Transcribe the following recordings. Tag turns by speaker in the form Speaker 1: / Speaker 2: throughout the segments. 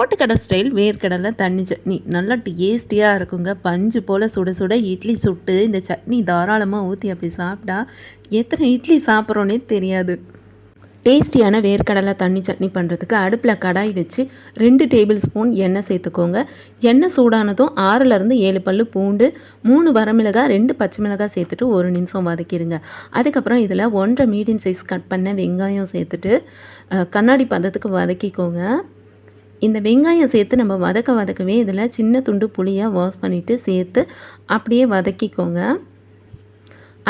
Speaker 1: Road கடை style வேர்க்கடலை தண்ணி சட்னி நல்லா டேஸ்டியாக இருக்குங்க. பஞ்சு போல் சுட சுட இட்லி சுட்டு இந்த சட்னி தாராளமாக ஊற்றி அப்படி சாப்பிட்டா எத்தனை இட்லி சாப்பிட்றோன்னே தெரியாது. டேஸ்டியான வேர்க்கடலை தண்ணி சட்னி பண்ணுறதுக்கு அடுப்பில் கடாய் வச்சு 2 டேபிள் ஸ்பூன் எண்ணெய் சேர்த்துக்கோங்க. எண்ணெய் சூடானதும் 6லேருந்து 7 பல்லு பூண்டு, 3 வரமிளகாய், 2 பச்சை மிளகாய் சேர்த்துட்டு 1 நிமிஷம் வதக்கிடுங்க. அதுக்கப்புறம் இதில் 1.5 மீடியம் சைஸ் கட் பண்ண வெங்காயம் சேர்த்துட்டு கண்ணாடி பதத்துக்கு வதக்கிக்கோங்க. இந்த வெங்காயம் சேர்த்து நம்ம வதக்கவே இதில் சின்ன துண்டு புளியை வாஷ் பண்ணிவிட்டு சேர்த்து அப்படியே வதக்கிக்கோங்க.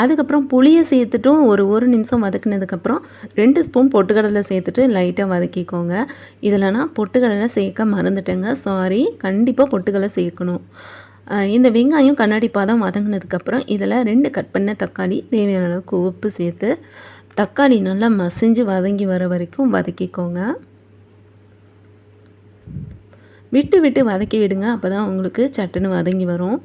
Speaker 1: அதுக்கப்புறம் புளியை சேர்த்துட்டும் ஒரு நிமிஷம் வதக்கினதுக்கப்புறம் 2 ஸ்பூன் பொட்டுக்கடலை சேர்த்துட்டு லைட்டாக வதக்கிக்கோங்க. இதில் நான் பொட்டுக்கடலை சேர்க்க மறந்துட்டேங்க, சாரி. கண்டிப்பாக பொட்டுக்கடலை சேர்க்கணும். இந்த வெங்காயம் கண்ணாடி பாதம் வதங்கினதுக்கப்புறம் இதில் 2 கட் பண்ண தக்காளி, தேவையான அளவுக்கு உப்பு சேர்த்து தக்காளி நல்லா மசிஞ்சு வதங்கி வர வரைக்கும் வதக்கிக்கோங்க. விட்டு வதக்கி விடுங்க, அப்போ தான் உங்களுக்கு சட்டுன்னு வதங்கி வரும்.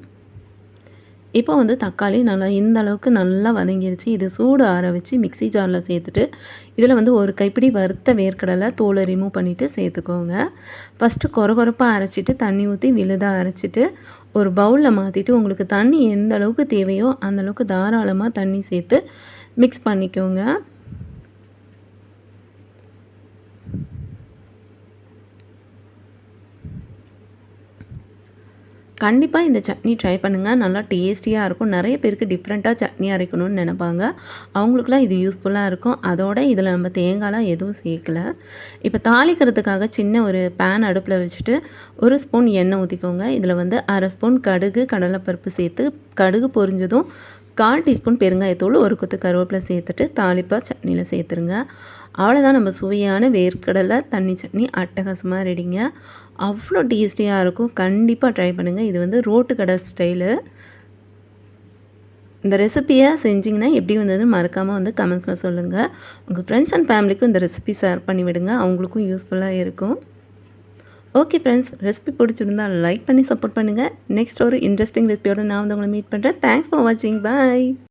Speaker 1: இப்போ தக்காளி நல்லா இந்த அளவுக்கு நல்லா வதங்கிடுச்சு. இது சூடு ஆற வச்சு மிக்ஸி ஜாரில் சேர்த்துட்டு இதில் ஒரு கைப்பிடி வறுத்த வேர்க்கடலை தோலை ரிமூவ் பண்ணிவிட்டு சேர்த்துக்கோங்க. ஃபஸ்ட்டு கொரகொரப்பாக அரைச்சிட்டு தண்ணி ஊற்றி விழுதாக அரைச்சிட்டு ஒரு பவுலில் மாற்றிட்டு உங்களுக்கு தண்ணி எந்த அளவுக்கு தேவையோ அந்தளவுக்கு தாராளமாக தண்ணி சேர்த்து மிக்ஸ் பண்ணிக்கோங்க. கண்டிப்பாக இந்த சட்னி ட்ரை பண்ணுங்கள், நல்லா டேஸ்டியாக இருக்கும். நிறைய பேருக்கு டிஃப்ரெண்ட்டாக சட்னி அரைக்கணும்னு நினைப்பாங்க, அவங்களுக்குலாம் இது யூஸ்ஃபுல்லாக இருக்கும். அதோட இதில் நம்ம தேங்காய்லாம் எதுவும் சேர்க்கலை. இப்போ தாளிக்கிறதுக்காக சின்ன ஒரு பேன் அடுப்பில் வச்சுட்டு 1 ஸ்பூன் எண்ணெய் ஊற்றிக்கோங்க. இதில் 1/2 ஸ்பூன் கடுகு, கடலைப்பருப்பு சேர்த்து கடுகு பொரிஞ்சதும் 1/4 டீஸ்பூன் பெருங்காயத்தூள், 1 கொத்து கருவேப்பிலை சேர்த்துட்டு தாளிப்பாக சட்னியில் சேர்த்துருங்க. அவ்வளோதான், நம்ம சுவையான வேர்க்கடலை தண்ணி சட்னி அட்டகாசமாக ரெடிங்க. அவ்வளோ டேஸ்டியாக இருக்கும். கண்டிப்பாக ட்ரை பண்ணுங்கள். இது ரோட்டு கடை ஸ்டைலு. இந்த ரெசிப்பியை செஞ்சிங்கன்னா எப்படி வந்ததுன்னு மறக்காமல் கமெண்ட்ஸில் சொல்லுங்கள். உங்கள் ஃப்ரெண்ட்ஸ் அண்ட் ஃபேமிலிக்கும் இந்த ரெசிபி ஷேர் பண்ணி விடுங்க, அவங்களுக்கும் யூஸ்ஃபுல்லாக இருக்கும். ஓகே ஃப்ரெண்ட்ஸ், ரெசிபி பிடிச்சிருந்தால் லைக் பண்ணி சப்போர்ட் பண்ணுங்கள். நெக்ஸ்ட் ஒரு இன்ட்ரெஸ்டிங் ரெசிபியோட நான் உங்களை மீட் பண்ணுறேன். தேங்க்ஸ் ஃபார் வாட்சிங். பாய்.